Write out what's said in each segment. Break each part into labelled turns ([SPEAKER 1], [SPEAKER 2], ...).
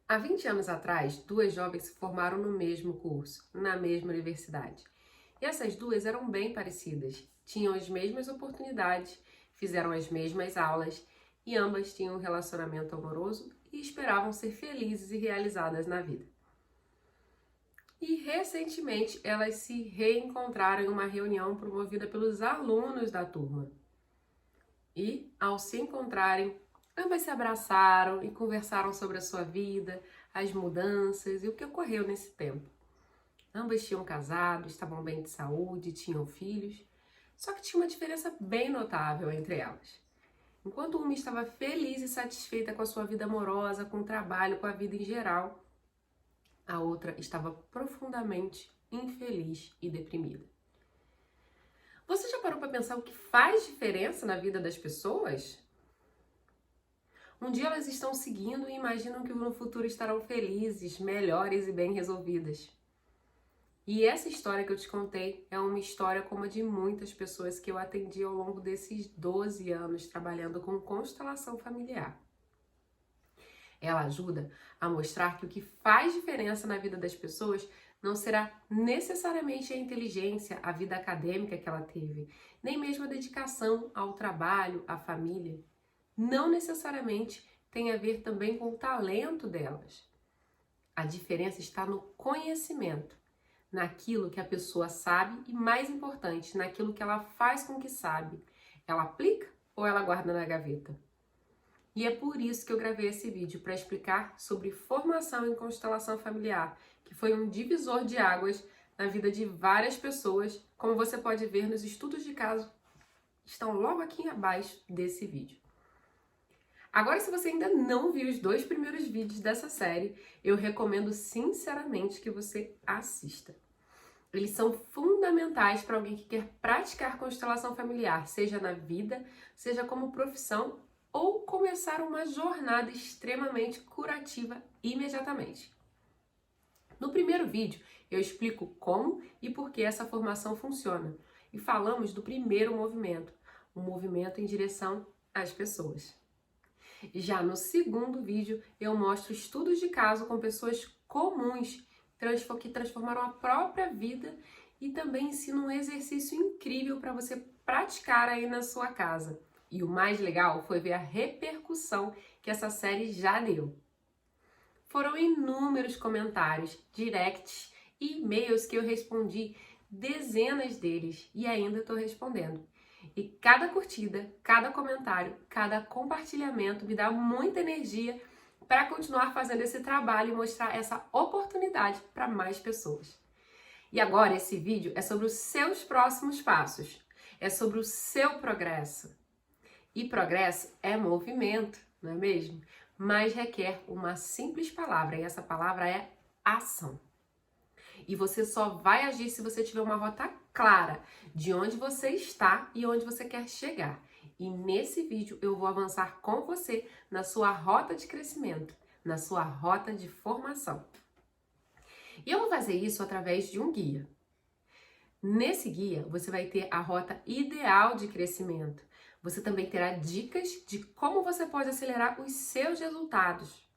[SPEAKER 1] Há 20 anos atrás, duas jovens se formaram no mesmo curso, na mesma universidade. E essas duas eram bem parecidas, tinham as mesmas oportunidades, fizeram as mesmas aulas e ambas tinham um relacionamento amoroso e esperavam ser felizes e realizadas na vida. E recentemente elas se reencontraram em uma reunião promovida pelos alunos da turma. E, ao se encontrarem, ambas se abraçaram e conversaram sobre a sua vida, as mudanças e o que ocorreu nesse tempo. Ambas tinham casado, estavam bem de saúde, tinham filhos, só que tinha uma diferença bem notável entre elas. Enquanto uma estava feliz e satisfeita com a sua vida amorosa, com o trabalho, com a vida em geral, a outra estava profundamente infeliz e deprimida. Você já parou para pensar o que faz diferença na vida das pessoas? Um dia elas estão seguindo e imaginam que no futuro estarão felizes, melhores e bem resolvidas. E essa história que eu te contei é uma história como a de muitas pessoas que eu atendi ao longo desses 12 anos trabalhando com constelação familiar. Ela ajuda a mostrar que o que faz diferença na vida das pessoas não será necessariamente a inteligência, a vida acadêmica que ela teve, nem mesmo a dedicação ao trabalho, à família. Não necessariamente tem a ver também com o talento delas. A diferença está no conhecimento, naquilo que a pessoa sabe e, mais importante, naquilo que ela faz com que sabe. Ela aplica ou ela guarda na gaveta? E é por isso que eu gravei esse vídeo, para explicar sobre formação em constelação familiar, que foi um divisor de águas na vida de várias pessoas, como você pode ver nos estudos de caso que estão logo aqui abaixo desse vídeo. Agora, se você ainda não viu os 2 primeiros vídeos dessa série, eu recomendo sinceramente que você assista. Eles são fundamentais para alguém que quer praticar constelação familiar, seja na vida, seja como profissão, ou começar uma jornada extremamente curativa imediatamente. No primeiro vídeo, eu explico como e por que essa formação funciona, e falamos do primeiro movimento, o movimento em direção às pessoas. Já no segundo vídeo, eu mostro estudos de caso com pessoas comuns que transformaram a própria vida e também ensino um exercício incrível para você praticar aí na sua casa. E o mais legal foi ver a repercussão que essa série já deu. Foram inúmeros comentários, directs e e-mails que eu respondi, dezenas deles, e ainda estou respondendo. E cada curtida, cada comentário, cada compartilhamento me dá muita energia para continuar fazendo esse trabalho e mostrar essa oportunidade para mais pessoas. E agora esse vídeo é sobre os seus próximos passos, é sobre o seu progresso. E progresso é movimento, não é mesmo? Mas requer uma simples palavra, e essa palavra é ação. E você só vai agir se você tiver uma rota clara de onde você está e onde você quer chegar. E nesse vídeo eu vou avançar com você na sua rota de crescimento, na sua rota de formação. E eu vou fazer isso através de um guia. Nesse guia você vai ter a rota ideal de crescimento. Você também terá dicas de como você pode acelerar os seus resultados.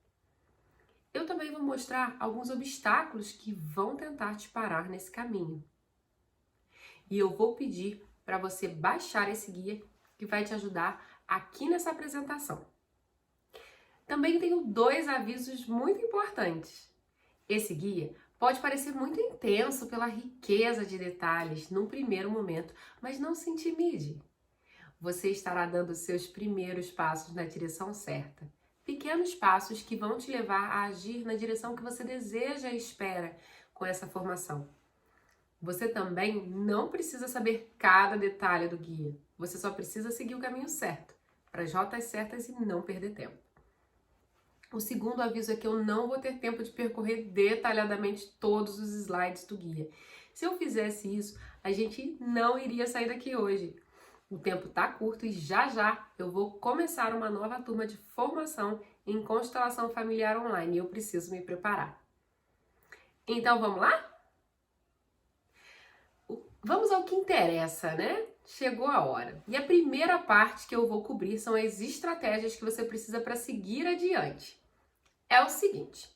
[SPEAKER 1] Eu também vou mostrar alguns obstáculos que vão tentar te parar nesse caminho. E eu vou pedir para você baixar esse guia que vai te ajudar aqui nessa apresentação. Também tenho 2 avisos muito importantes. Esse guia pode parecer muito intenso pela riqueza de detalhes num primeiro momento, mas não se intimide. Você estará dando seus primeiros passos na direção certa. Pequenos passos que vão te levar a agir na direção que você deseja e espera com essa formação. Você também não precisa saber cada detalhe do guia. Você só precisa seguir o caminho certo, para as rotas certas e não perder tempo. O segundo aviso é que eu não vou ter tempo de percorrer detalhadamente todos os slides do guia. Se eu fizesse isso, a gente não iria sair daqui hoje. O tempo está curto e já eu vou começar uma nova turma de formação em constelação familiar online e eu preciso me preparar. Então vamos lá? Vamos ao que interessa, né? Chegou a hora. E a primeira parte que eu vou cobrir são as estratégias que você precisa para seguir adiante. É o seguinte: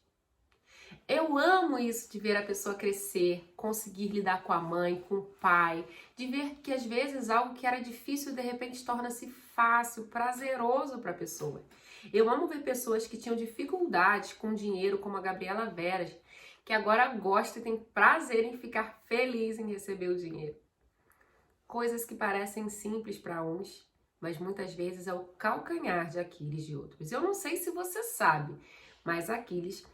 [SPEAKER 1] Eu amo isso de ver a pessoa crescer, conseguir lidar com a mãe, com o pai, de ver que às vezes algo que era difícil de repente torna-se fácil, prazeroso para a pessoa. Eu amo ver pessoas que tinham dificuldades com dinheiro, como a Gabriela Veras, que agora gosta e tem prazer em ficar feliz em receber o dinheiro. Coisas que parecem simples para uns, mas muitas vezes é o calcanhar de Aquiles de outros. Eu não sei se você sabe, mas Aquiles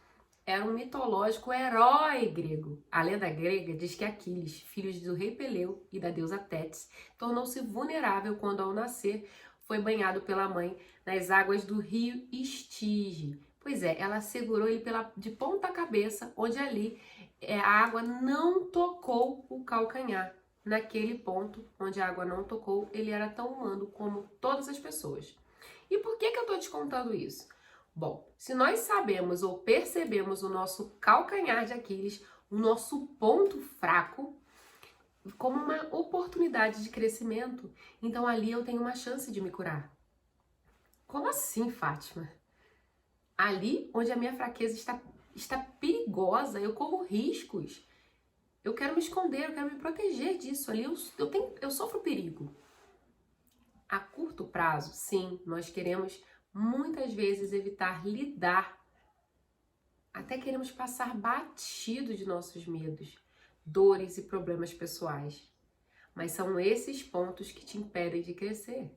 [SPEAKER 1] era um mitológico herói grego. A lenda grega diz que Aquiles, filho do rei Peleu e da deusa Tétis, tornou-se vulnerável quando, ao nascer, foi banhado pela mãe nas águas do rio Estige. Pois é, ela segurou ele de ponta cabeça, onde ali a água não tocou o calcanhar. Naquele ponto onde a água não tocou, ele era tão humano como todas as pessoas. E por que eu estou te contando isso? Bom, se nós sabemos ou percebemos o nosso calcanhar de Aquiles, o nosso ponto fraco, como uma oportunidade de crescimento, então ali eu tenho uma chance de me curar. Como assim, Fátima? Ali onde a minha fraqueza está perigosa, eu corro riscos. Eu quero me esconder, eu quero me proteger disso. Ali eu sofro perigo. A curto prazo, sim, nós queremos muitas vezes evitar lidar. Até queremos passar batido de nossos medos, dores e problemas pessoais. Mas são esses pontos que te impedem de crescer.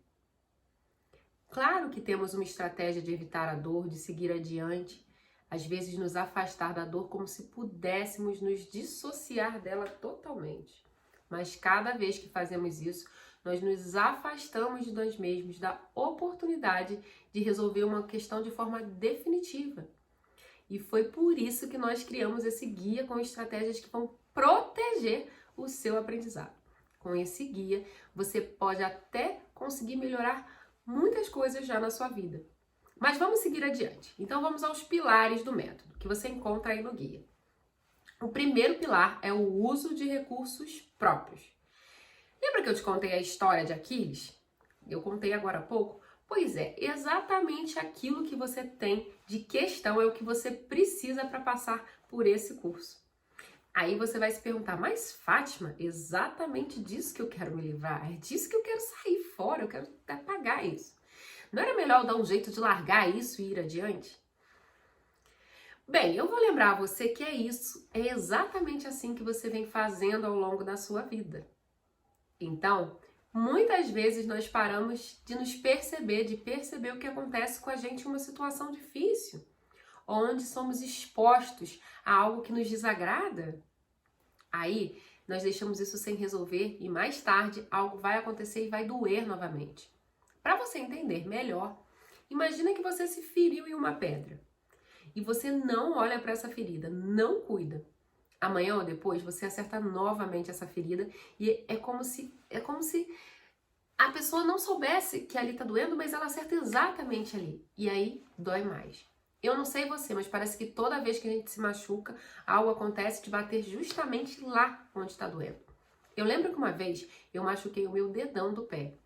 [SPEAKER 1] Claro que temos uma estratégia de evitar a dor, de seguir adiante, às vezes nos afastar da dor como se pudéssemos nos dissociar dela totalmente. Mas cada vez que fazemos isso, nós nos afastamos de nós mesmos, da oportunidade de resolver uma questão de forma definitiva. E foi por isso que nós criamos esse guia com estratégias que vão proteger o seu aprendizado. Com esse guia, você pode até conseguir melhorar muitas coisas já na sua vida. Mas vamos seguir adiante. Então vamos aos pilares do método, que você encontra aí no guia. O primeiro pilar é o uso de recursos próprios. Lembra que eu te contei a história de Aquiles? Eu contei agora há pouco. Pois é, exatamente aquilo que você tem de questão é o que você precisa para passar por esse curso. Aí você vai se perguntar, mas Fátima, exatamente disso que eu quero me livrar, é disso que eu quero sair fora, eu quero apagar isso. Não era melhor dar um jeito de largar isso e ir adiante? Bem, eu vou lembrar a você que é exatamente assim que você vem fazendo ao longo da sua vida. Então, muitas vezes nós paramos de nos perceber, de perceber o que acontece com a gente em uma situação difícil, onde somos expostos a algo que nos desagrada. Aí, nós deixamos isso sem resolver e mais tarde algo vai acontecer e vai doer novamente. Para você entender melhor, imagina que você se feriu em uma pedra e você não olha para essa ferida, não cuida. Amanhã ou depois você acerta novamente essa ferida e é como se a pessoa não soubesse que ali tá doendo, mas ela acerta exatamente ali. E aí dói mais. Eu não sei você, mas parece que toda vez que a gente se machuca, algo acontece de bater justamente lá onde está doendo. Eu lembro que uma vez eu machuquei o meu dedão do pé.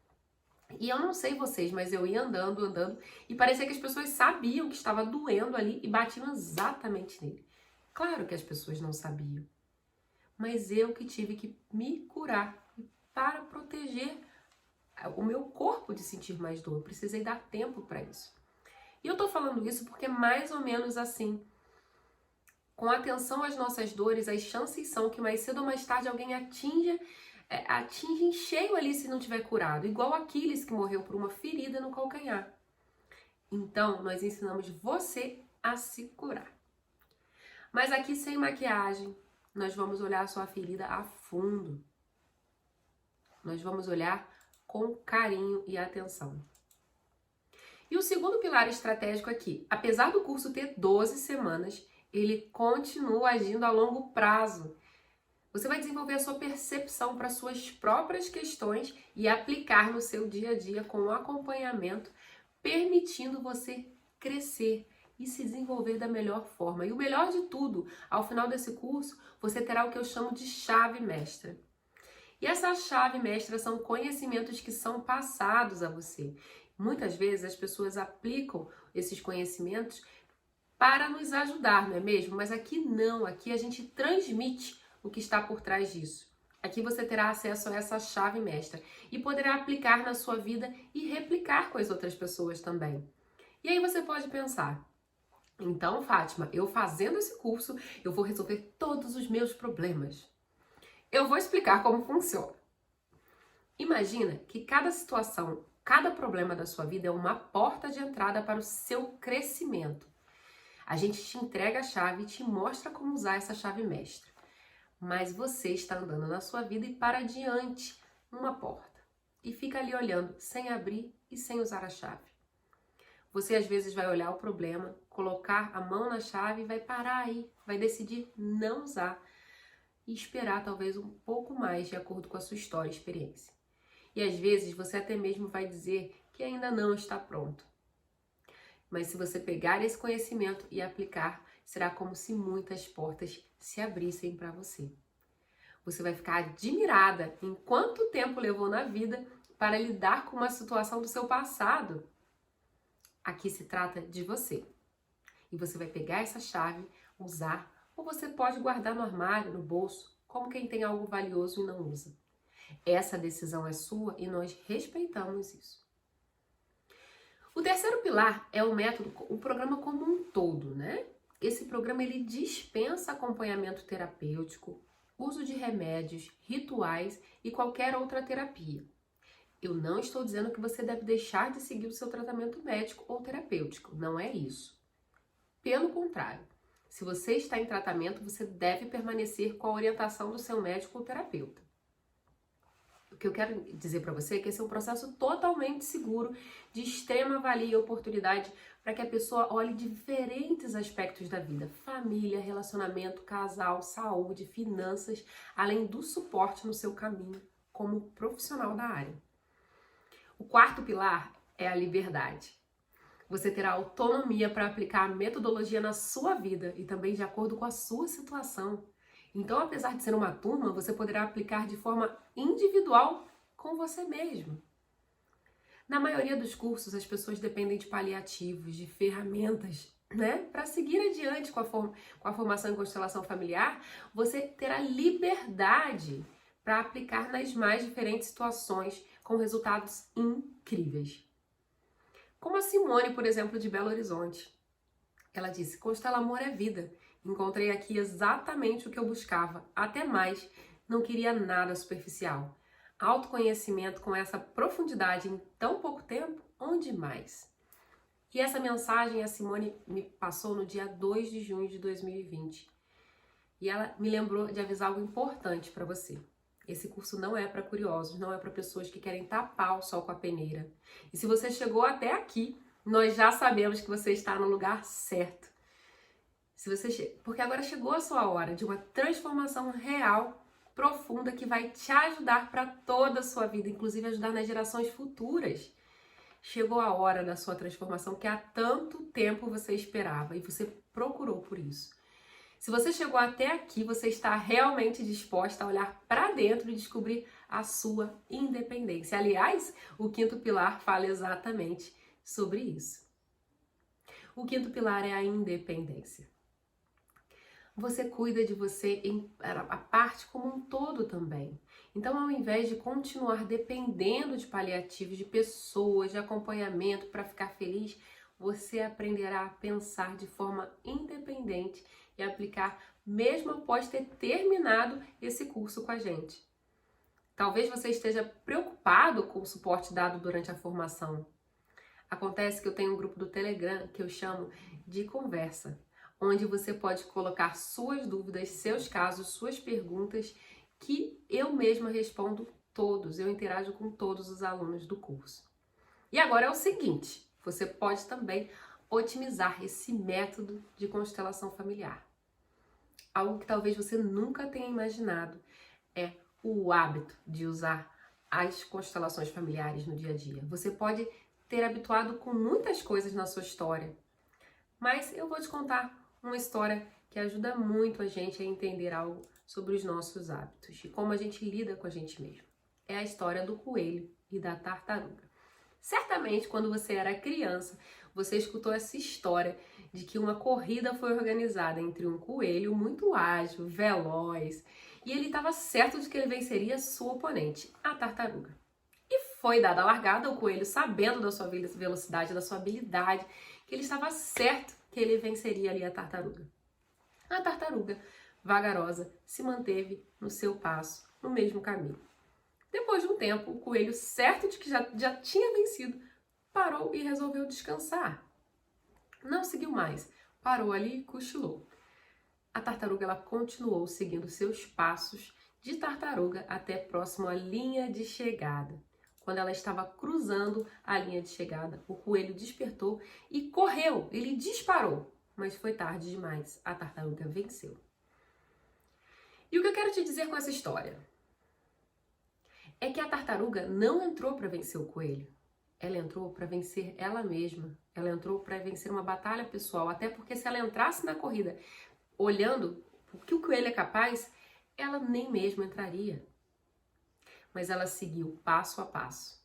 [SPEAKER 1] E eu não sei vocês, mas eu ia andando, e parecia que as pessoas sabiam que estava doendo ali e batiam exatamente nele. Claro que as pessoas não sabiam, mas eu que tive que me curar para proteger o meu corpo de sentir mais dor. Eu precisei dar tempo para isso. E eu tô falando isso porque é mais ou menos assim. Com atenção às nossas dores, as chances são que mais cedo ou mais tarde alguém atinge em cheio ali se não tiver curado. Igual Aquiles, que morreu por uma ferida no calcanhar. Então, nós ensinamos você a se curar. Mas aqui, sem maquiagem, nós vamos olhar a sua ferida a fundo. Nós vamos olhar com carinho e atenção. E o segundo pilar estratégico aqui, apesar do curso ter 12 semanas, ele continua agindo a longo prazo. Você vai desenvolver a sua percepção para suas próprias questões e aplicar no seu dia a dia com o acompanhamento, permitindo você crescer e se desenvolver da melhor forma. E o melhor de tudo, ao final desse curso, você terá o que eu chamo de chave mestra. E essa chave mestra são conhecimentos que são passados a você. Muitas vezes as pessoas aplicam esses conhecimentos para nos ajudar, não é mesmo? Mas aqui não, aqui a gente transmite o que está por trás disso. Aqui você terá acesso a essa chave mestra e poderá aplicar na sua vida e replicar com as outras pessoas também. E aí você pode pensar, então, Fátima, eu fazendo esse curso, eu vou resolver todos os meus problemas. Eu vou explicar como funciona. Imagina que cada situação, cada problema da sua vida é uma porta de entrada para o seu crescimento. A gente te entrega a chave e te mostra como usar essa chave mestra. Mas você está andando na sua vida e para diante uma porta. E fica ali olhando, sem abrir e sem usar a chave. Você às vezes vai olhar o problema, colocar a mão na chave e vai parar aí, vai decidir não usar e esperar talvez um pouco mais de acordo com a sua história e experiência. E às vezes você até mesmo vai dizer que ainda não está pronto. Mas se você pegar esse conhecimento e aplicar, será como se muitas portas se abrissem para você. Você vai ficar admirada em quanto tempo levou na vida para lidar com uma situação do seu passado. Aqui se trata de você. E você vai pegar essa chave, usar, ou você pode guardar no armário, no bolso, como quem tem algo valioso e não usa. Essa decisão é sua e nós respeitamos isso. O terceiro pilar é o método, o programa como um todo, né? Esse programa ele dispensa acompanhamento terapêutico, uso de remédios, rituais e qualquer outra terapia. Eu não estou dizendo que você deve deixar de seguir o seu tratamento médico ou terapêutico, não é isso. Pelo contrário, se você está em tratamento, você deve permanecer com a orientação do seu médico ou terapeuta. O que eu quero dizer para você é que esse é um processo totalmente seguro, de extrema valia e oportunidade para que a pessoa olhe diferentes aspectos da vida: família, relacionamento, casal, saúde, finanças, além do suporte no seu caminho como profissional da área. O quarto pilar é a liberdade. Você terá autonomia para aplicar a metodologia na sua vida e também de acordo com a sua situação. Então, apesar de ser uma turma, você poderá aplicar de forma individual com você mesmo. Na maioria dos cursos, as pessoas dependem de paliativos, de ferramentas, né? Para seguir adiante com a formação em constelação familiar, você terá liberdade para aplicar nas mais diferentes situações com resultados incríveis. Como a Simone, por exemplo, de Belo Horizonte. Ela disse: Constela Amor é vida. Encontrei aqui exatamente o que eu buscava. Até mais, não queria nada superficial. Autoconhecimento com essa profundidade em tão pouco tempo, onde mais? E essa mensagem a Simone me passou no dia 2 de junho de 2020. E ela me lembrou de avisar algo importante para você. Esse curso não é para curiosos, não é para pessoas que querem tapar o sol com a peneira. E se você chegou até aqui, nós já sabemos que você está no lugar certo. Porque agora chegou a sua hora de uma transformação real, profunda, que vai te ajudar para toda a sua vida, inclusive ajudar nas gerações futuras. Chegou a hora da sua transformação que há tanto tempo você esperava e você procurou por isso. Se você chegou até aqui, você está realmente disposta a olhar para dentro e descobrir a sua independência. Aliás, o quinto pilar fala exatamente sobre isso. O quinto pilar é a independência. Você cuida de você a parte como um todo também. Então, ao invés de continuar dependendo de paliativos, de pessoas, de acompanhamento para ficar feliz, você aprenderá a pensar de forma independente e aplicar mesmo após ter terminado esse curso com a gente. Talvez você esteja preocupado com o suporte dado durante a formação. Acontece que eu tenho um grupo do Telegram que eu chamo de conversa, onde você pode colocar suas dúvidas, seus casos, suas perguntas, que eu mesma respondo todos, eu interajo com todos os alunos do curso. E agora é o seguinte, você pode também otimizar esse método de constelação familiar. Algo que talvez você nunca tenha imaginado é o hábito de usar as constelações familiares no dia a dia. Você pode ter habituado com muitas coisas na sua história, mas eu vou te contar uma história que ajuda muito a gente a entender algo sobre os nossos hábitos e como a gente lida com a gente mesmo. É a história do coelho e da tartaruga. Certamente, quando você era criança, você escutou essa história de que uma corrida foi organizada entre um coelho muito ágil, veloz, e ele estava certo de que ele venceria sua oponente, a tartaruga. E foi dada a largada, o coelho, sabendo da sua velocidade, da sua habilidade, que ele estava certo que ele venceria ali a tartaruga. A tartaruga, vagarosa, se manteve no seu passo, no mesmo caminho. Depois de um tempo, o coelho, certo de que já tinha vencido, parou e resolveu descansar. Não seguiu mais, parou ali e cochilou. A tartaruga ela continuou seguindo seus passos de tartaruga até próximo à linha de chegada. Quando ela estava cruzando a linha de chegada, o coelho despertou e correu, ele disparou, mas foi tarde demais, a tartaruga venceu. E o que eu quero te dizer com essa história é que a tartaruga não entrou para vencer o coelho. Ela entrou para vencer ela mesma. Ela entrou para vencer uma batalha pessoal. Até porque se ela entrasse na corrida olhando o que o coelho é capaz, ela nem mesmo entraria. Mas ela seguiu passo a passo.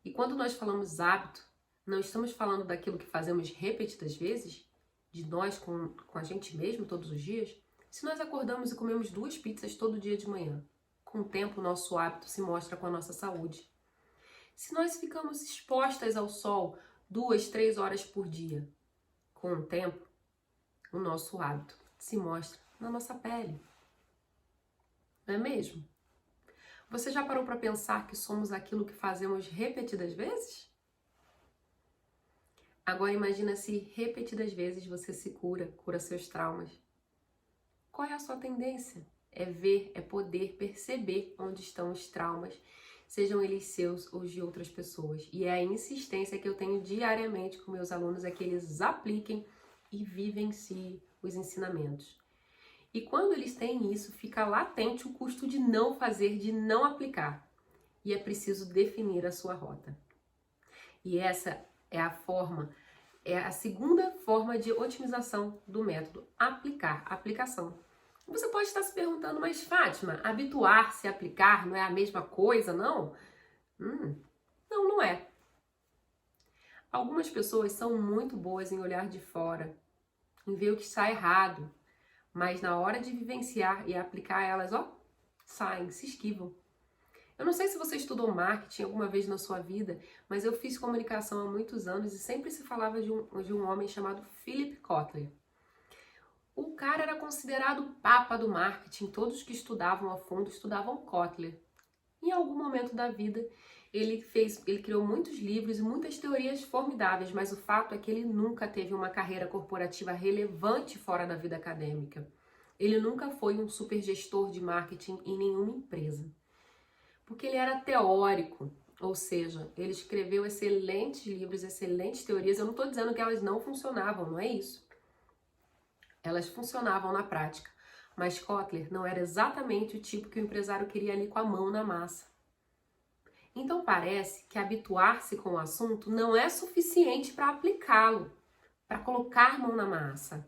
[SPEAKER 1] E quando nós falamos hábito, não estamos falando daquilo que fazemos repetidas vezes, de nós com a gente mesmo todos os dias. Se nós acordamos e comemos 2 pizzas todo dia de manhã, com o tempo o nosso hábito se mostra com a nossa saúde. Se nós ficamos expostas ao sol 2, 3 horas por dia, com o tempo, o nosso hábito se mostra na nossa pele. Não é mesmo? Você já parou para pensar que somos aquilo que fazemos repetidas vezes? Agora imagina se repetidas vezes você se cura seus traumas. Qual é a sua tendência? É ver, é poder perceber onde estão os traumas, sejam eles seus ou de outras pessoas. E é a insistência que eu tenho diariamente com meus alunos é que eles apliquem e vivenciem os ensinamentos. E quando eles têm isso, fica latente o custo de não fazer, de não aplicar. E é preciso definir a sua rota. E essa é a segunda forma de otimização do método, aplicação. Você pode estar se perguntando, mas Fátima, habituar-se a aplicar não é a mesma coisa, não? Não é. Algumas pessoas são muito boas em olhar de fora, em ver o que está errado, mas na hora de vivenciar e aplicar elas, saem, se esquivam. Eu não sei se você estudou marketing alguma vez na sua vida, mas eu fiz comunicação há muitos anos e sempre se falava de um homem chamado Philip Kotler. O cara era considerado o papa do marketing, todos que estudavam a fundo estudavam Kotler. Em algum momento da vida, ele criou muitos livros e muitas teorias formidáveis, mas o fato é que ele nunca teve uma carreira corporativa relevante fora da vida acadêmica. Ele nunca foi um super gestor de marketing em nenhuma empresa. Porque ele era teórico, ou seja, ele escreveu excelentes livros, excelentes teorias. Eu não estou dizendo que elas não funcionavam, não é isso. Elas funcionavam na prática, mas Kotler não era exatamente o tipo que o empresário queria ali com a mão na massa. Então parece que habituar-se com o assunto não é suficiente para aplicá-lo, para colocar mão na massa.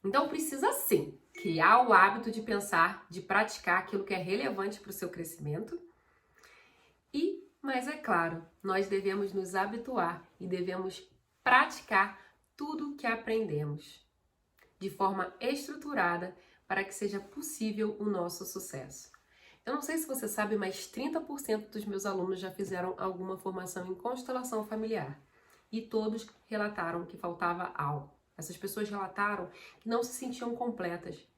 [SPEAKER 1] Então precisa sim criar o hábito de pensar, de praticar aquilo que é relevante para o seu crescimento. Mas é claro, nós devemos nos habituar e devemos praticar tudo que aprendemos de forma estruturada para que seja possível o nosso sucesso. Eu não sei se você sabe, mas 30% dos meus alunos já fizeram alguma formação em constelação familiar e todos relataram que faltava algo. Essas pessoas relataram que não se sentiam completas.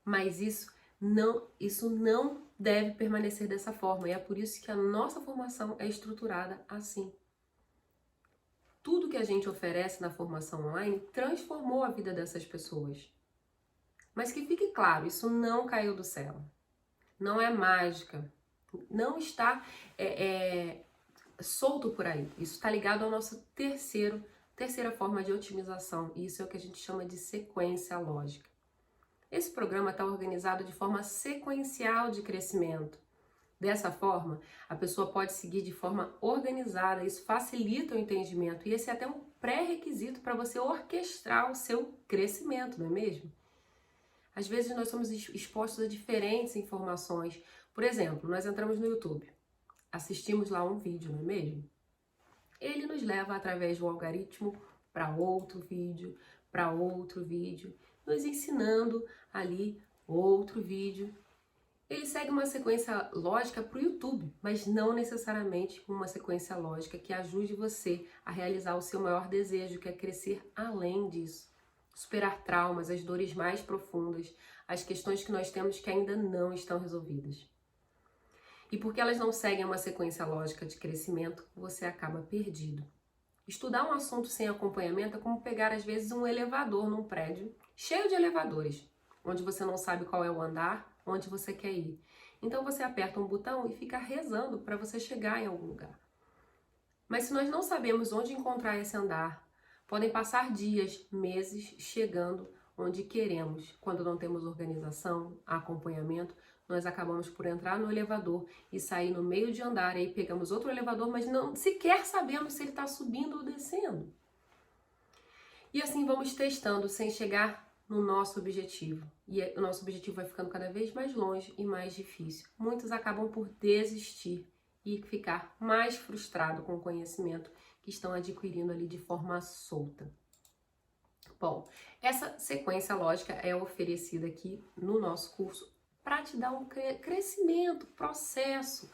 [SPEAKER 1] Mas isso não deve permanecer dessa forma e é por isso que a nossa formação é estruturada assim. Tudo que a gente oferece na formação online transformou a vida dessas pessoas. Mas que fique claro, isso não caiu do céu. Não é mágica. Não está solto por aí. Isso está ligado ao nosso terceira forma de otimização. E isso é o que a gente chama de sequência lógica. Esse programa está organizado de forma sequencial de crescimento. Dessa forma, a pessoa pode seguir de forma organizada, isso facilita o entendimento e esse é até um pré-requisito para você orquestrar o seu crescimento, não é mesmo? Às vezes nós somos expostos a diferentes informações. Por exemplo, nós entramos no YouTube, assistimos lá um vídeo, não é mesmo? Ele nos leva através do algoritmo para outro vídeo, nos ensinando ali outro vídeo. Ele segue uma sequência lógica para o YouTube, mas não necessariamente uma sequência lógica que ajude você a realizar o seu maior desejo, que é crescer além disso. Superar traumas, as dores mais profundas, as questões que nós temos que ainda não estão resolvidas. E porque elas não seguem uma sequência lógica de crescimento, você acaba perdido. Estudar um assunto sem acompanhamento é como pegar, às vezes, um elevador num prédio cheio de elevadores, onde você não sabe qual é o andar, onde você quer ir. Então você aperta um botão e fica rezando para você chegar em algum lugar. Mas se nós não sabemos onde encontrar esse andar, podem passar dias, meses chegando onde queremos. Quando não temos organização, acompanhamento, nós acabamos por entrar no elevador e sair no meio de andar, aí pegamos outro elevador, mas não sequer sabemos se ele está subindo ou descendo. E assim vamos testando sem chegar no nosso objetivo. E o nosso objetivo vai ficando cada vez mais longe e mais difícil. Muitos acabam por desistir e ficar mais frustrado com o conhecimento que estão adquirindo ali de forma solta. Bom, essa sequência lógica é oferecida aqui no nosso curso para te dar um crescimento, processo.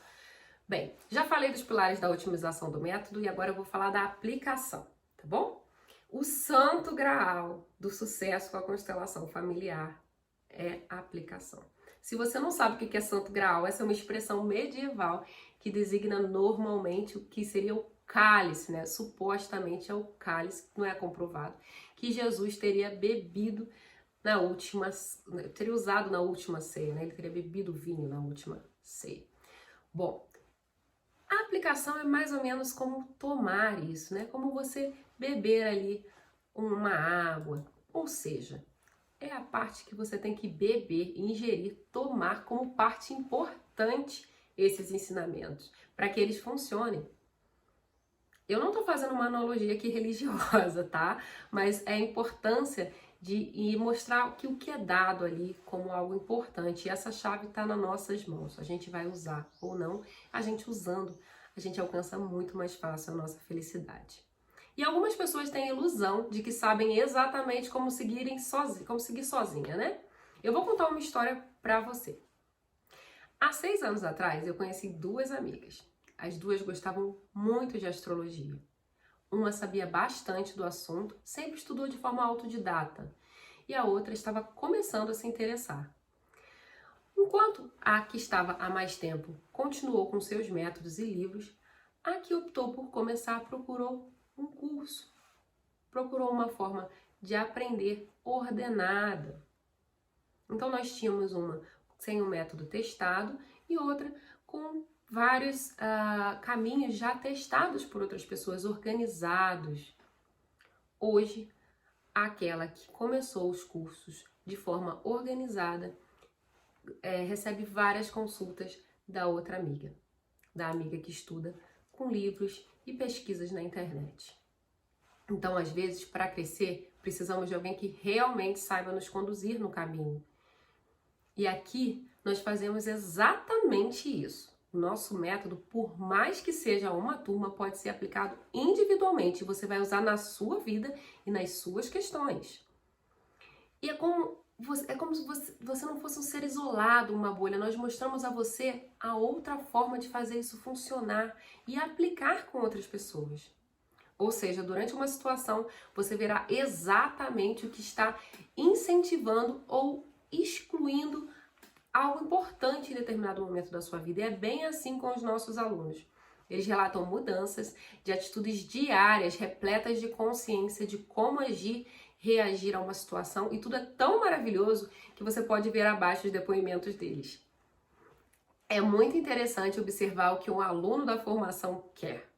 [SPEAKER 1] Bem, já falei dos pilares da otimização do método e agora eu vou falar da aplicação, tá bom? O santo graal do sucesso com a constelação familiar é a aplicação. Se você não sabe o que é santo graal, essa é uma expressão medieval que designa normalmente o que seria o cálice, né? Supostamente é o cálice, não é comprovado, que Jesus teria bebido teria usado na última ceia, né? Ele teria bebido vinho na última ceia. Bom, a aplicação é mais ou menos como tomar isso, né? Como você beber ali uma água, ou seja, é a parte que você tem que beber, ingerir, tomar como parte importante esses ensinamentos, para que eles funcionem. Eu não estou fazendo uma analogia aqui religiosa, tá? Mas é a importância de mostrar que o que é dado ali como algo importante. E essa chave está nas nossas mãos. A gente vai usar ou não, a gente usando, a gente alcança muito mais fácil a nossa felicidade. E algumas pessoas têm a ilusão de que sabem exatamente como seguir sozinha, né? Eu vou contar uma história para você. Há 6 anos atrás, eu conheci 2 amigas. As 2 gostavam muito de astrologia. Uma sabia bastante do assunto, sempre estudou de forma autodidata. E a outra estava começando a se interessar. Enquanto a que estava há mais tempo continuou com seus métodos e livros, a que optou por começar procurou um curso. Procurou uma forma de aprender ordenada. Então nós tínhamos uma sem um método testado e outra com vários caminhos já testados por outras pessoas, organizados. Hoje, aquela que começou os cursos de forma organizada recebe várias consultas da outra amiga, da amiga que estuda com livros e pesquisas na internet. Então, às vezes, para crescer, precisamos de alguém que realmente saiba nos conduzir no caminho. E aqui nós fazemos exatamente isso. O nosso método, por mais que seja uma turma, pode ser aplicado individualmente. Você vai usar na sua vida e nas suas questões. E é como se você não fosse um ser isolado, uma bolha. Nós mostramos a você a outra forma de fazer isso funcionar e aplicar com outras pessoas. Ou seja, durante uma situação, você verá exatamente o que está incentivando ou excluindo algo importante em determinado momento da sua vida. E é bem assim com os nossos alunos. Eles relatam mudanças de atitudes diárias, repletas de consciência de como agir, reagir a uma situação. E tudo é tão maravilhoso que você pode ver abaixo os depoimentos deles. É muito interessante observar o que um aluno da formação quer.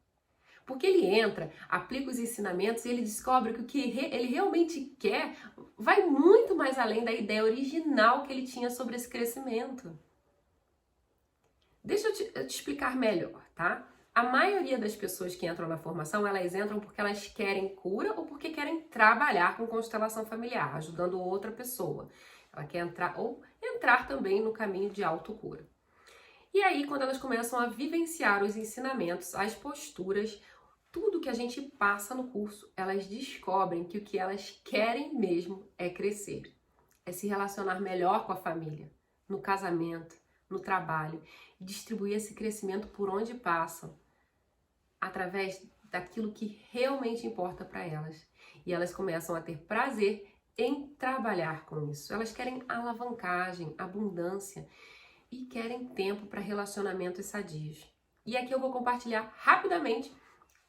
[SPEAKER 1] Porque ele entra, aplica os ensinamentos e ele descobre que o que ele realmente quer vai muito mais além da ideia original que ele tinha sobre esse crescimento. Deixa eu te explicar melhor, tá? A maioria das pessoas que entram na formação, elas entram porque elas querem cura ou porque querem trabalhar com constelação familiar, ajudando outra pessoa. Ela quer entrar ou entrar também no caminho de autocura. E aí, quando elas começam a vivenciar os ensinamentos, as posturas, tudo que a gente passa no curso, elas descobrem que o que elas querem mesmo é crescer, é se relacionar melhor com a família, no casamento, no trabalho, e distribuir esse crescimento por onde passam, através daquilo que realmente importa para elas. E elas começam a ter prazer em trabalhar com isso. Elas querem alavancagem, abundância e querem tempo para relacionamentos sadios. E aqui eu vou compartilhar rapidamente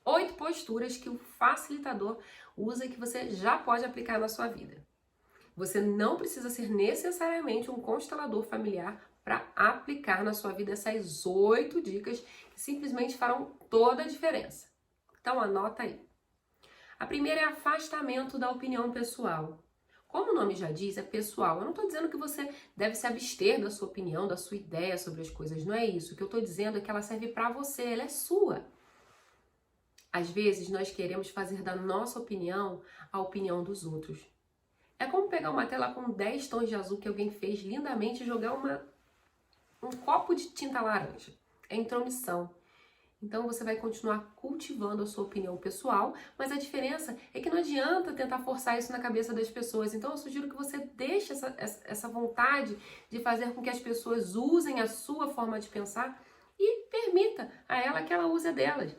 [SPEAKER 1] 8 posturas que o facilitador usa e que você já pode aplicar na sua vida. Você não precisa ser necessariamente um constelador familiar para aplicar na sua vida essas 8 dicas que simplesmente farão toda a diferença. Então anota aí. A primeira é afastamento da opinião pessoal. Como o nome já diz, é pessoal. Eu não estou dizendo que você deve se abster da sua opinião, da sua ideia sobre as coisas. Não é isso. O que eu estou dizendo é que ela serve para você, ela é sua. Às vezes, nós queremos fazer da nossa opinião a opinião dos outros. É como pegar uma tela com 10 tons de azul que alguém fez lindamente e jogar um copo de tinta laranja. É intromissão. Então você vai continuar cultivando a sua opinião pessoal, mas a diferença é que não adianta tentar forçar isso na cabeça das pessoas. Então eu sugiro que você deixe essa vontade de fazer com que as pessoas usem a sua forma de pensar e permita a ela que ela use a delas.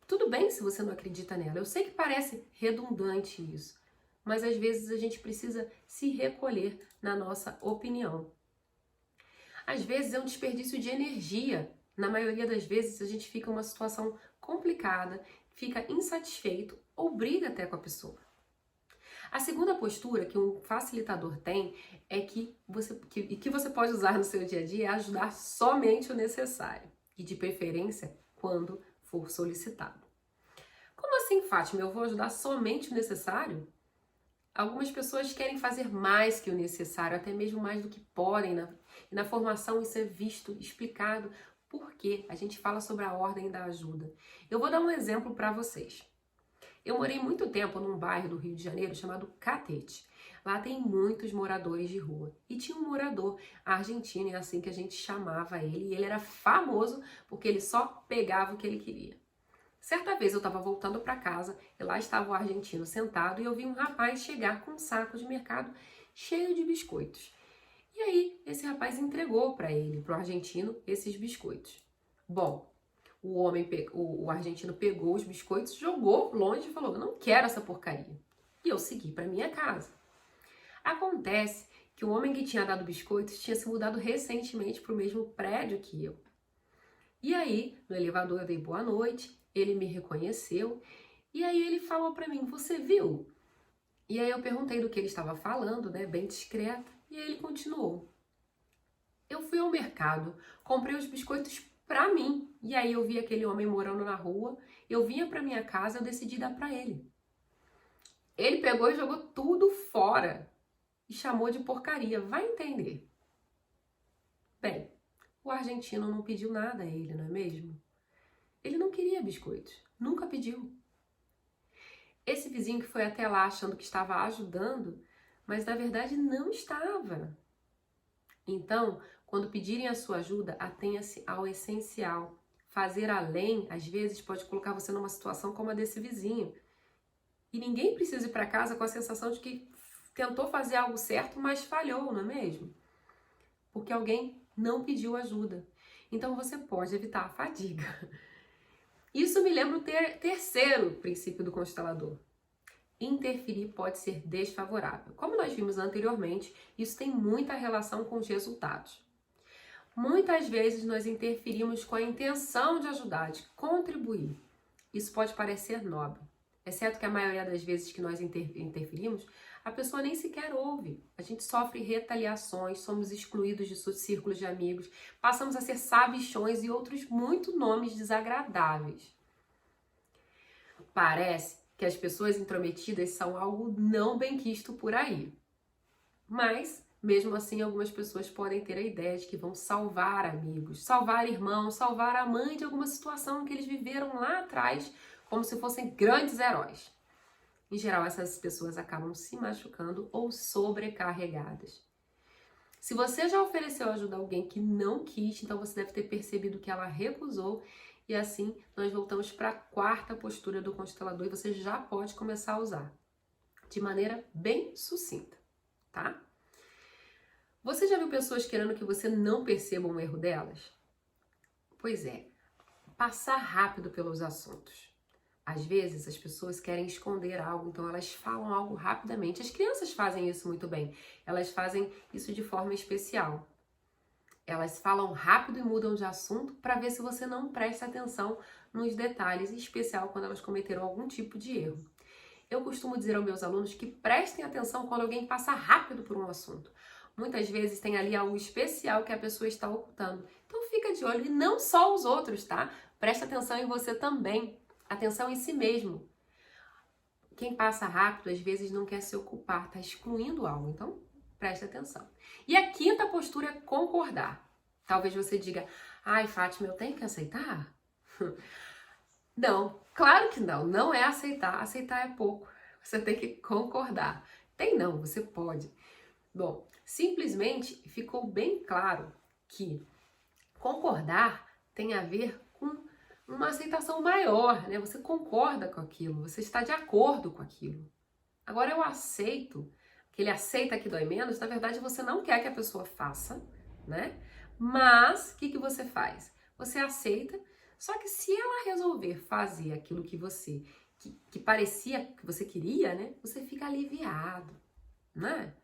[SPEAKER 1] Tudo bem se você não acredita nela. Eu sei que parece redundante isso, mas às vezes a gente precisa se recolher na nossa opinião. Às vezes é um desperdício de energia. Na maioria das vezes a gente fica em uma situação complicada, fica insatisfeito ou briga até com a pessoa. A segunda postura que um facilitador tem é que você pode usar no seu dia a dia é ajudar somente o necessário e de preferência quando for solicitado. Como assim, Fátima? Eu vou ajudar somente o necessário? Algumas pessoas querem fazer mais que o necessário, até mesmo mais do que podem. E na formação isso é visto, explicado, porque a gente fala sobre a ordem da ajuda. Eu vou dar um exemplo para vocês. Eu morei muito tempo num bairro do Rio de Janeiro chamado Catete. Lá tem muitos moradores de rua. E tinha um morador argentino, é assim que a gente chamava ele. E ele era famoso porque ele só pegava o que ele queria. Certa vez eu estava voltando para casa e lá estava o argentino sentado e eu vi um rapaz chegar com um saco de mercado cheio de biscoitos. E aí esse rapaz entregou para ele, para o argentino, esses biscoitos. Bom, o argentino pegou os biscoitos, jogou longe e falou: "Eu não quero essa porcaria". E eu segui para minha casa. Acontece que o homem que tinha dado biscoitos tinha se mudado recentemente para o mesmo prédio que eu. E aí, no elevador eu dei boa noite, ele me reconheceu e aí ele falou para mim: "Você viu?" E aí eu perguntei do que ele estava falando, né, bem discreta, e aí ele continuou: "Eu fui ao mercado, comprei os biscoitos para mim, e aí eu vi aquele homem morando na rua, eu vinha para minha casa, eu decidi dar para ele. Ele pegou e jogou tudo fora e chamou de porcaria, vai entender." Bem, o argentino não pediu nada a ele, não é mesmo? Ele não queria biscoitos, nunca pediu. Esse vizinho que foi até lá achando que estava ajudando, mas na verdade não estava. Então, quando pedirem a sua ajuda, atenha-se ao essencial. Fazer além, às vezes, pode colocar você numa situação como a desse vizinho. E ninguém precisa ir para casa com a sensação de que tentou fazer algo certo, mas falhou, não é mesmo? Porque alguém não pediu ajuda. Então, você pode evitar a fadiga. Isso me lembra o terceiro princípio do constelador. Interferir pode ser desfavorável. Como nós vimos anteriormente, isso tem muita relação com os resultados. Muitas vezes nós interferimos com a intenção de ajudar, de contribuir. Isso pode parecer nobre, exceto que a maioria das vezes que nós interferimos, a pessoa nem sequer ouve. A gente sofre retaliações, somos excluídos de seus círculos de amigos, passamos a ser sabichões e outros muitos nomes desagradáveis. Parece que as pessoas intrometidas são algo não benquisto por aí. Mas, mesmo assim, algumas pessoas podem ter a ideia de que vão salvar amigos, salvar irmãos, salvar a mãe de alguma situação que eles viveram lá atrás, como se fossem grandes heróis. Em geral, essas pessoas acabam se machucando ou sobrecarregadas. Se você já ofereceu ajuda a alguém que não quis, então você deve ter percebido que ela recusou E assim, nós voltamos para a quarta postura do constelador e você já pode começar a usar de maneira bem sucinta, tá? Você já viu pessoas querendo que você não perceba um erro delas? Pois é, passar rápido pelos assuntos. Às vezes as pessoas querem esconder algo, então elas falam algo rapidamente. As crianças fazem isso muito bem, elas fazem isso de forma especial. Elas falam rápido e mudam de assunto para ver se você não presta atenção nos detalhes, em especial quando elas cometeram algum tipo de erro. Eu costumo dizer aos meus alunos que prestem atenção quando alguém passa rápido por um assunto. Muitas vezes tem ali algo especial que a pessoa está ocultando. Então fica de olho, e não só os outros, tá? Presta atenção em você também. Atenção em si mesmo. Quem passa rápido, às vezes, não quer se ocupar, está excluindo algo. Então, presta atenção. E a quinta postura é concordar. Talvez você diga, ai, Fátima, eu tenho que aceitar? Não, claro que não. Não é aceitar. Aceitar é pouco. Você tem que concordar. Tem não, você pode. Bom, simplesmente ficou bem claro que concordar tem a ver com uma aceitação maior, né? Você concorda com aquilo, você está de acordo com aquilo. Agora eu aceito, que ele aceita que dói menos, na verdade você não quer que a pessoa faça, né? Mas o que você faz? Você aceita, só que se ela resolver fazer aquilo que você, que parecia que você queria, né? Você fica aliviado, né?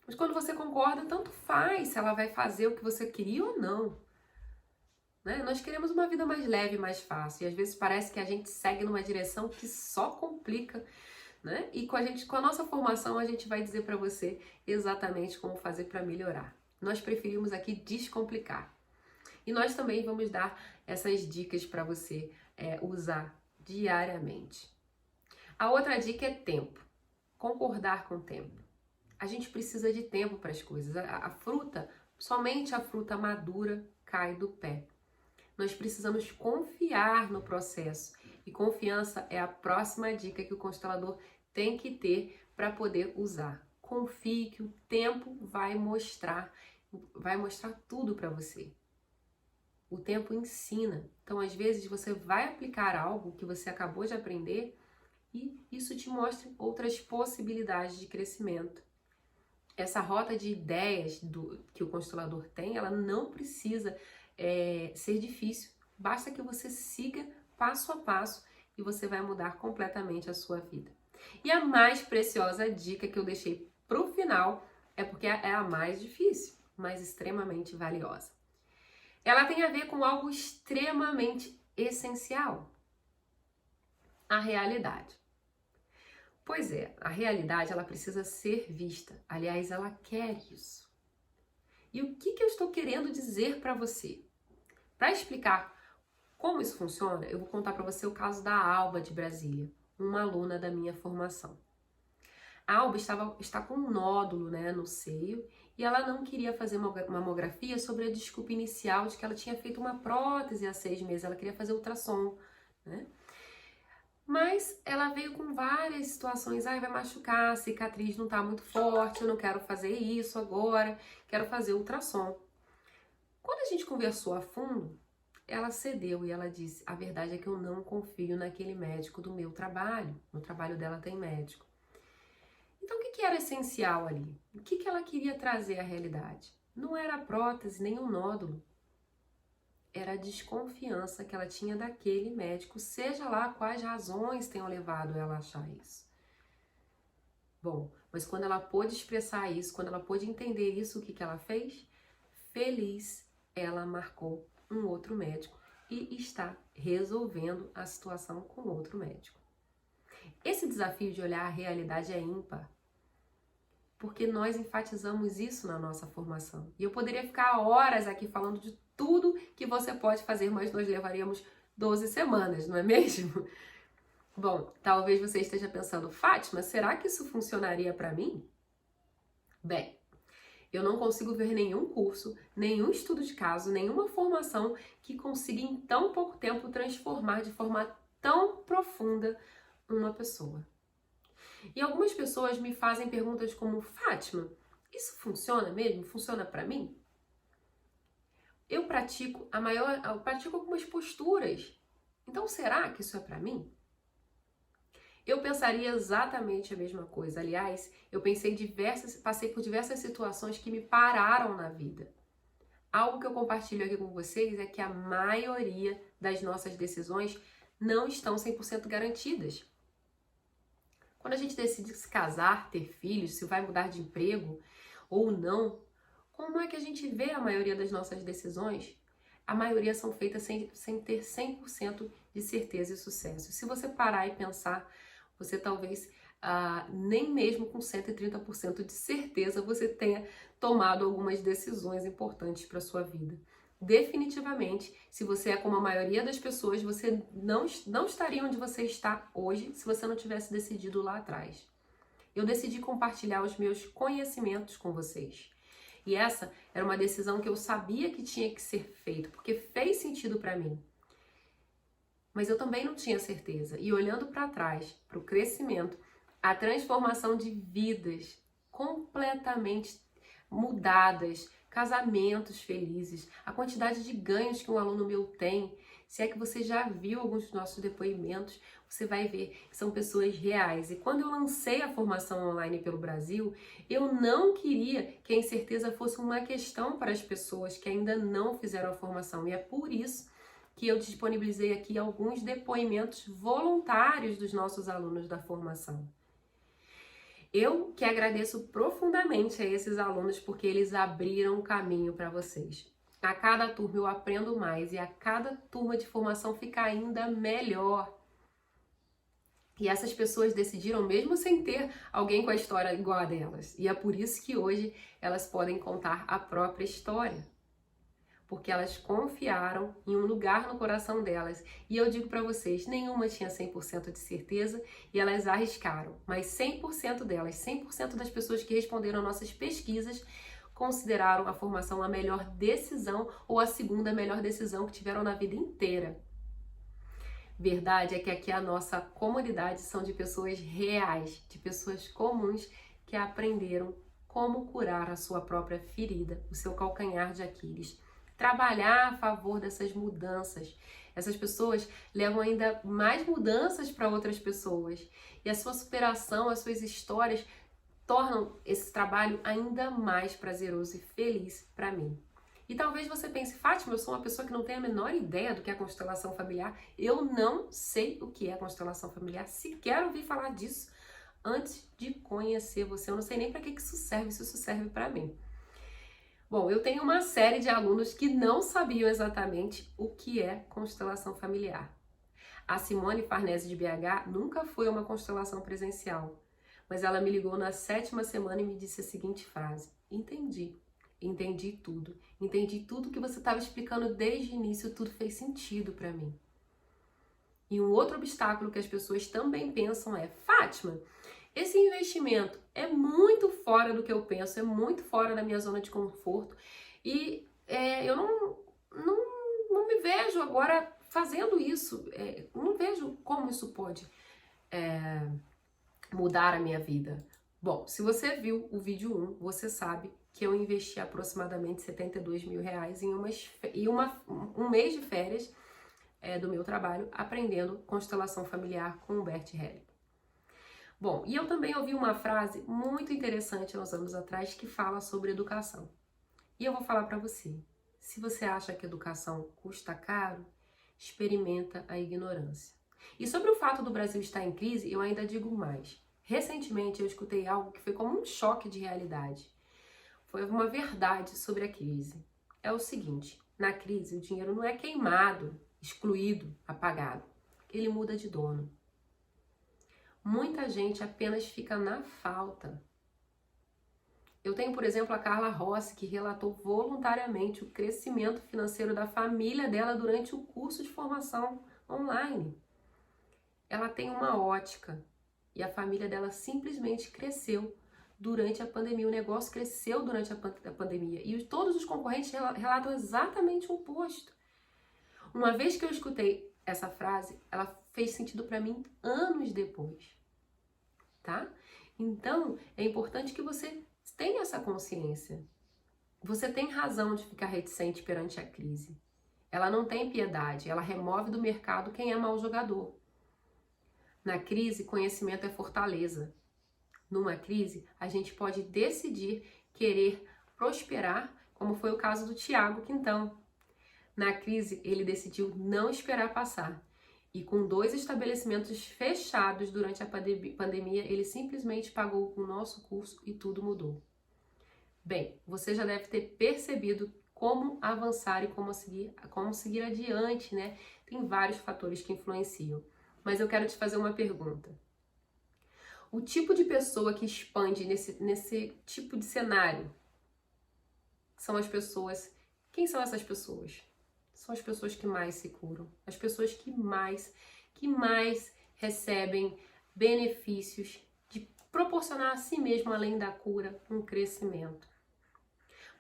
[SPEAKER 1] Mas quando você concorda, tanto faz se ela vai fazer o que você queria ou não. Né? Nós queremos uma vida mais leve, mais fácil. E às vezes parece que a gente segue numa direção que só complica. Né? E com a nossa formação, a gente vai dizer para você exatamente como fazer para melhorar. Nós preferimos aqui descomplicar. E nós também vamos dar essas dicas para você usar diariamente. A outra dica é tempo. Concordar com o tempo. A gente precisa de tempo para as coisas. A fruta, somente a fruta madura cai do pé. Nós precisamos confiar no processo. E confiança é a próxima dica que o constelador tem que ter para poder usar. Confie que o tempo vai mostrar tudo para você. O tempo ensina. Então, às vezes, você vai aplicar algo que você acabou de aprender e isso te mostra outras possibilidades de crescimento. Essa rota de ideias que o constelador tem, ela não precisa ser difícil. Basta que você siga passo a passo e você vai mudar completamente a sua vida. E a mais preciosa dica que eu deixei para o final é porque é a mais difícil, mas extremamente valiosa. Ela tem a ver com algo extremamente essencial: a realidade. Pois é, a realidade ela precisa ser vista. Aliás, ela quer isso. E o que eu estou querendo dizer para você? Para explicar como isso funciona, eu vou contar para você o caso da Alba de Brasília, uma aluna da minha formação. A Alba está com um nódulo, né, no seio e ela não queria fazer uma mamografia sobre a desculpa inicial de que ela tinha feito uma prótese há 6 meses, ela queria fazer ultrassom, né? Mas ela veio com várias situações, vai machucar, a cicatriz não tá muito forte, eu não quero fazer isso agora, quero fazer ultrassom. Quando a gente conversou a fundo, ela cedeu e ela disse, a verdade é que eu não confio naquele médico do meu trabalho, no trabalho dela tem médico. Então o que era essencial ali? O que ela queria trazer à realidade? Não era a prótese, nem o nódulo. Era a desconfiança que ela tinha daquele médico, seja lá quais razões tenham levado ela a achar isso. Bom, mas quando ela pôde expressar isso, quando ela pôde entender isso, o que ela fez? Feliz, ela marcou um outro médico e está resolvendo a situação com outro médico. Esse desafio de olhar a realidade é ímpar, porque nós enfatizamos isso na nossa formação. E eu poderia ficar horas aqui falando de tudo que você pode fazer, mas nós levaríamos 12 semanas, não é mesmo? Bom, talvez você esteja pensando, Fátima, será que isso funcionaria para mim? Bem, eu não consigo ver nenhum curso, nenhum estudo de caso, nenhuma formação que consiga em tão pouco tempo transformar de forma tão profunda uma pessoa. E algumas pessoas me fazem perguntas como, Fátima, isso funciona mesmo? Funciona para mim? eu pratico algumas posturas. Então, será que isso é para mim? Eu pensaria exatamente a mesma coisa. Aliás, eu passei por diversas situações que me pararam na vida. Algo que eu compartilho aqui com vocês é que a maioria das nossas decisões não estão 100% garantidas. Quando a gente decide se casar, ter filhos, se vai mudar de emprego ou não, como é que a gente vê a maioria das nossas decisões? A maioria são feitas sem ter 100% de certeza e sucesso. Se você parar e pensar, você talvez nem mesmo com 130% de certeza você tenha tomado algumas decisões importantes para a sua vida. Definitivamente, se você é como a maioria das pessoas, você não estaria onde você está hoje se você não tivesse decidido lá atrás. Eu decidi compartilhar os meus conhecimentos com vocês. E essa era uma decisão que eu sabia que tinha que ser feita, porque fez sentido para mim. Mas eu também não tinha certeza. E olhando para trás, para o crescimento, a transformação de vidas completamente mudadas, casamentos felizes, a quantidade de ganhos que um aluno meu tem. Se é que você já viu alguns dos nossos depoimentos, você vai ver que são pessoas reais. E quando eu lancei a formação online pelo Brasil, eu não queria que a incerteza fosse uma questão para as pessoas que ainda não fizeram a formação. E é por isso que eu disponibilizei aqui alguns depoimentos voluntários dos nossos alunos da formação. Eu que agradeço profundamente a esses alunos porque eles abriram o caminho para vocês. A cada turma eu aprendo mais e a cada turma de formação fica ainda melhor. E essas pessoas decidiram mesmo sem ter alguém com a história igual a delas. E é por isso que hoje elas podem contar a própria história. Porque elas confiaram em um lugar no coração delas. E eu digo para vocês, nenhuma tinha 100% de certeza e elas arriscaram. Mas 100% delas, 100% das pessoas que responderam nossas pesquisas, consideraram a formação a melhor decisão ou a segunda melhor decisão que tiveram na vida inteira. Verdade é que aqui a nossa comunidade são de pessoas reais, de pessoas comuns que aprenderam como curar a sua própria ferida, o seu calcanhar de Aquiles. Trabalhar a favor dessas mudanças. Essas pessoas levam ainda mais mudanças para outras pessoas. E a sua superação, as suas histórias tornam esse trabalho ainda mais prazeroso e feliz para mim. E talvez você pense, Fátima, eu sou uma pessoa que não tem a menor ideia do que é a constelação familiar. Eu não sei o que é a constelação familiar, sequer ouvi falar disso antes de conhecer você. Eu não sei nem para que isso serve, se isso serve para mim. Bom, eu tenho uma série de alunos que não sabiam exatamente o que é constelação familiar. A Simone Farnese de BH nunca foi a uma constelação presencial, mas ela me ligou na 7ª semana e me disse a seguinte frase: entendi tudo que você estava explicando desde o início, tudo fez sentido para mim. E um outro obstáculo que as pessoas também pensam é: Fátima, esse investimento é muito fora do que eu penso, é muito fora da minha zona de conforto e eu não me vejo agora fazendo isso, não vejo como isso pode mudar a minha vida. Bom, se você viu o vídeo 1, você sabe que eu investi aproximadamente R$72 mil em um mês de férias do meu trabalho aprendendo constelação familiar com o Bert Hellinger. Bom, e eu também ouvi uma frase muito interessante há uns anos atrás que fala sobre educação. E eu vou falar para você. Se você acha que educação custa caro, experimenta a ignorância. E sobre o fato do Brasil estar em crise, eu ainda digo mais. Recentemente eu escutei algo que foi como um choque de realidade. Foi uma verdade sobre a crise. É o seguinte, na crise o dinheiro não é queimado, excluído, apagado. Ele muda de dono. Muita gente apenas fica na falta. Eu tenho, por exemplo, a Carla Rossi, que relatou voluntariamente o crescimento financeiro da família dela durante o curso de formação online. Ela tem uma ótica e a família dela simplesmente cresceu durante a pandemia. O negócio cresceu durante a pandemia e todos os concorrentes relatam exatamente o oposto. Uma vez que eu escutei essa frase, ela fez sentido para mim anos depois, tá? Então, é importante que você tenha essa consciência você tem razão de ficar reticente perante a crise. Ela não tem piedade, ela remove do mercado quem é mau jogador. Na crise, conhecimento é fortaleza. Numa crise, a gente pode decidir querer prosperar, como foi o caso do Tiago Quintão. Na crise, ele decidiu não esperar passar. E com 2 estabelecimentos fechados durante a pandemia, ele simplesmente pagou o nosso curso e tudo mudou. Bem, você já deve ter percebido como avançar e como seguir adiante, né? Tem vários fatores que influenciam. Mas eu quero te fazer uma pergunta. O tipo de pessoa que expande nesse tipo de cenário são as pessoas... Quem são essas pessoas? São as pessoas que mais se curam, as pessoas que mais recebem benefícios de proporcionar a si mesmo, além da cura, um crescimento.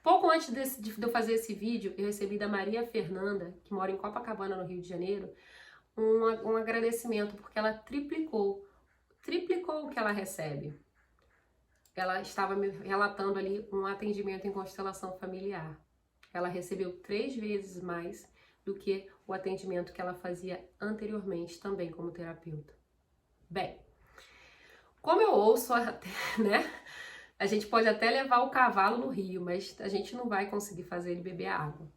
[SPEAKER 1] Pouco antes de eu fazer esse vídeo, eu recebi da Maria Fernanda, que mora em Copacabana, no Rio de Janeiro, um agradecimento, porque ela triplicou o que ela recebe. Ela estava me relatando ali um atendimento em constelação familiar. Ela recebeu 3 vezes mais do que o atendimento que ela fazia anteriormente, também como terapeuta. Bem, como eu ouço, né? A gente pode até levar o cavalo no rio, mas a gente não vai conseguir fazer ele beber água.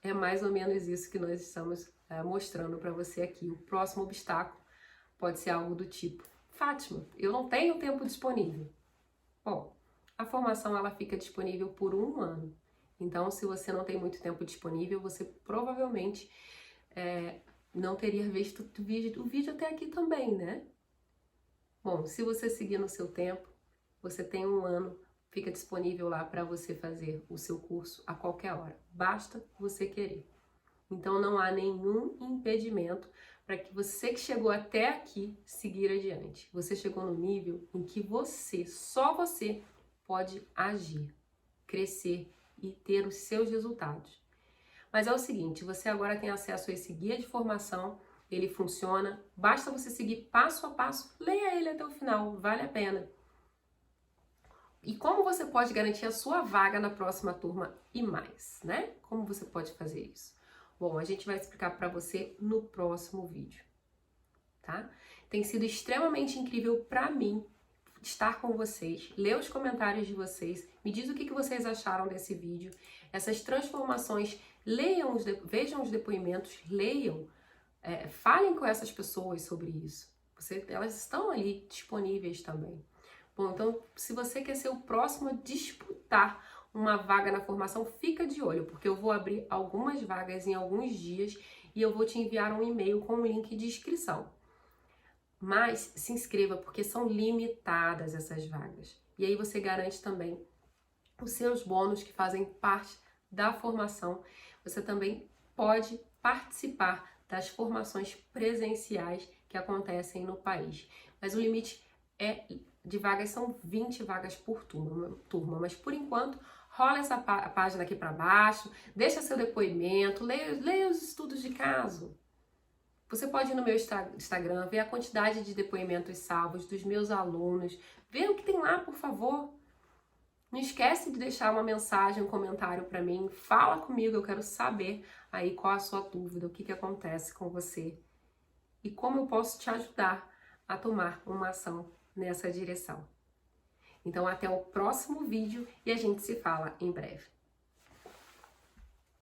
[SPEAKER 1] É mais ou menos isso que nós estamos mostrando para você aqui. O próximo obstáculo pode ser algo do tipo: Fátima, eu não tenho tempo disponível. Bom, a formação ela fica disponível por 1 ano. Então, se você não tem muito tempo disponível, você provavelmente não teria visto o vídeo até aqui também, né? Bom, se você seguir no seu tempo, você tem 1 ano, fica disponível lá para você fazer o seu curso a qualquer hora. Basta você querer. Então, não há nenhum impedimento para que você que chegou até aqui seguir adiante. Você chegou no nível em que você, só você, pode agir, crescer e ter os seus resultados. Mas é o seguinte, você agora tem acesso a esse guia de formação, ele funciona, basta você seguir passo a passo, leia ele até o final, vale a pena. E como você pode garantir a sua vaga na próxima turma e mais, né? Como você pode fazer isso? Bom, a gente vai explicar para você no próximo vídeo, tá? Tem sido extremamente incrível para mim estar com vocês, ler os comentários de vocês, me diz o que vocês acharam desse vídeo, essas transformações, vejam os depoimentos, leiam, falem com essas pessoas sobre isso, elas estão ali disponíveis também. Bom, então, se você quer ser o próximo a disputar uma vaga na formação, fica de olho, porque eu vou abrir algumas vagas em alguns dias e eu vou te enviar um e-mail com um link de inscrição. Mas se inscreva, porque são limitadas essas vagas. E aí você garante também os seus bônus que fazem parte da formação. Você também pode participar das formações presenciais que acontecem no país. Mas o limite de vagas são 20 vagas por turma. Mas por enquanto, rola essa página aqui para baixo, deixa seu depoimento, leia os estudos de caso. Você pode ir no meu Instagram, ver a quantidade de depoimentos salvos dos meus alunos. Vê o que tem lá, por favor. Não esquece de deixar uma mensagem, um comentário para mim. Fala comigo, eu quero saber aí qual a sua dúvida, o que acontece com você. E como eu posso te ajudar a tomar uma ação nessa direção. Então, até o próximo vídeo e a gente se fala em breve.